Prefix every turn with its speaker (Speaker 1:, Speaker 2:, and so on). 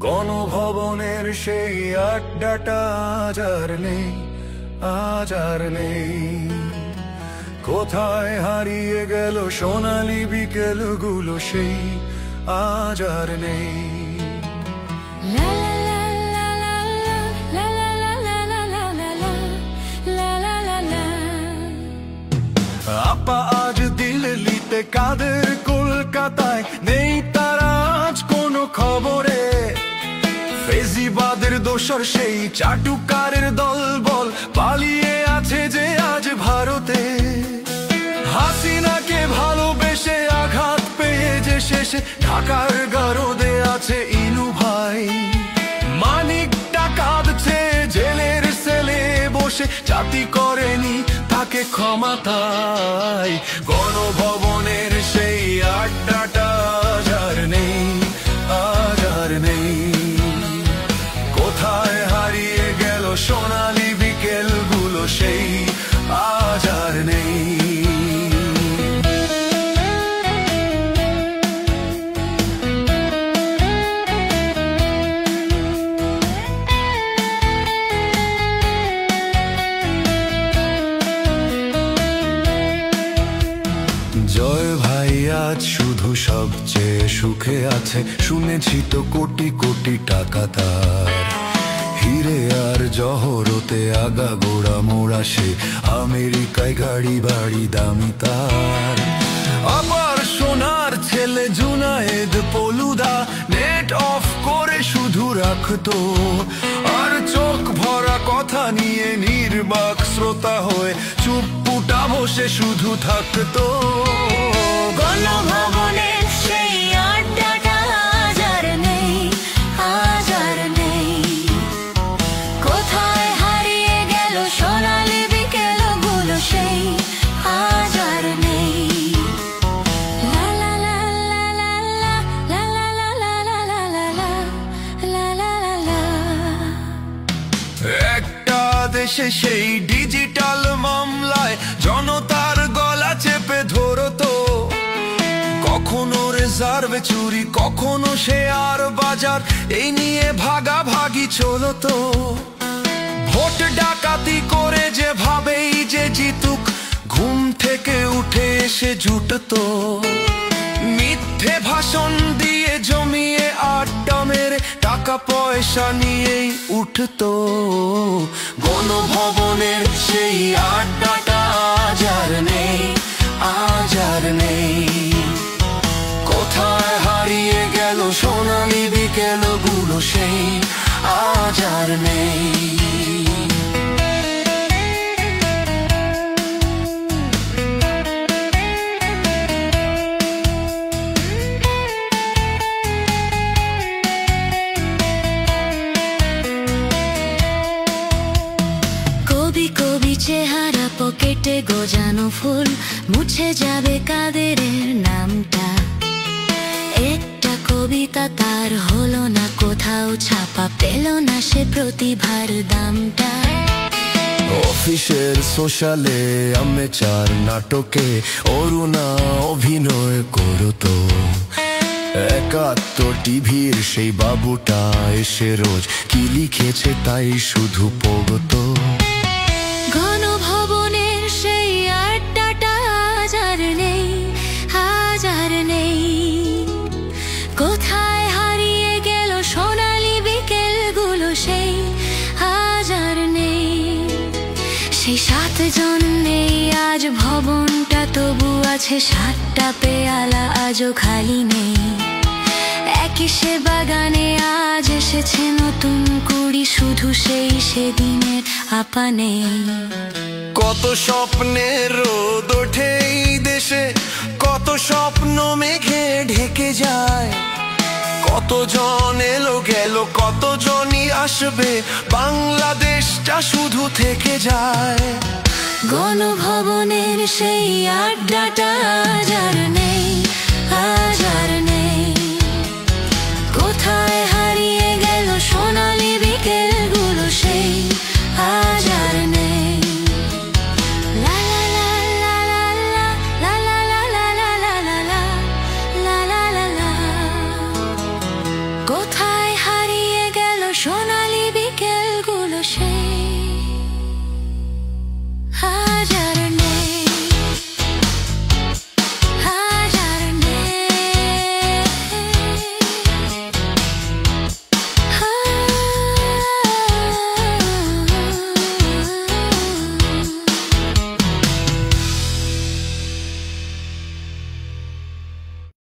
Speaker 1: গণভবনের সেই আড্ডাটা আজ আর নেই। কোথায় হারিয়ে গেল সোনালি বিকেলগুলো সেই আজ আর নেই। আপা আজ দিল্লিতে, কাদের কলকাতায়, নেই তারা আজ কোনো খবরে। ফেজিবাদের দোসর সেই চাটুকারের দলবল পালিয়ে আছে যে আজ ভারতে। হাসিনাকে ভালোবেসে আঘাত পেয়ে যে শেষে ঢাকার গারদে আছে ইনু ভাই। মানিকটা কাঁদছে জেলের সেলে বসে, জাতি করেনি তাকে ক্ষমা তাই। গণভবনের সেই আড্ডাটা আজ আর নেই, আজ আর নেই। কোথায় হারিয়ে গেল সোনালি বিকেলগুলো সেই আজ আর নেই। জয় ভাই আজ শুধু সবচেয়ে সুখে আছে, শুনেছি তো কোটি কোটি টাকা তার। হিরে আর জহরতে আগাগোড়া মোড়া সে, আমেরিকায় গাড়ি বাড়ি দামি তার। আবার সোনার ছেলে জুনায়েদ পলুদা নেট অফ করে শুধু রাখতো, আর চোখ ভরা কথা নিয়ে নির্বাক শ্রোতা হয়ে চুপপুটা বসে শুধু থাকতো।
Speaker 2: গণভবনের সেই আড্ডাটা আজ আর নেই, আজ আর নেই। কোথায় হারিয়ে গেল সোনালি বিকেলগুলো সেই আজ আর নেই। লা লা লা লা লা লা লা লা লা লা লা লা লা লা লা লা।
Speaker 1: একটা দেশে সেই ডিজিটাল মামলায় জনতার গলা চেপে ধরতো, কখনো রিজার্ভে চুরি, কখনো শেয়ার বাজার, এই নিয়ে ভাগাভাগি চলতো। ভোট ডাকাতি করে যে ভাবেই যে জিতুক, ঘুম থেকে উঠে এসে জুটতো। মিথ্যে ভাষণ দিয়ে জমিয়ে আড্ডা মেরে টাকা পয়সা নিয়েই উঠতো। গণভবনের সেই আড্ডাটা আজ আর নেই, আজ আর নেই। কোথায় হারিয়ে গেল সোনালি বিকেলগুলো সেই আজ আর নেই।
Speaker 2: কবি কবি চেহারা, পকেটে গোজানো ফুল, মুছে যাবে কাদেরের নামটা। একটা কবিতা তার হলো না কোথাও ছাপা, পেল না সে প্রতিভার দামটা।
Speaker 1: অফিসের সোশ্যালে আমেচার নাটকে অরুণা অভিনয় করতো। ৭১ টিভির সেই বাবুটা এসে রোজ কি লিখেছে তাই শুধু পড়তো।
Speaker 2: গণভবনের সেই আড্ডাটা আজ আর নেই, আজ আর নেই। কোথায় হারিয়ে গেল সোনালি বিকেলগুলো সেই আজ আর নেই। সেই ৭ জন নেই আজ ভবনটা, তবু আছে ৭টা পেয়ালা আজও খালি নেই। একই সে বাগানে আজ এসেছে নতুন কুড়ি, শুধু সেই সেদিনের আপা নেই।
Speaker 1: কত স্বপ্নের রোদ ওঠে এই দেশে, কত স্বপ্ন মেঘে ঢেকে যায়। কতজন এলো গেল, কতজনই আসবে, বাংলাদেশটা শুধু থেকে যায়।
Speaker 2: গণভবনের সেই আড্ডাটা আজ আর নেই, আজ আর নেই। কোথায় হারিয়ে গেল সোনালি বিকেলগুলো সেই আজ আর নেই। লা লা লা লা লা লা লা লা লা লা লা লা লা লা লা লা। কোথায় হারিয়ে সোনা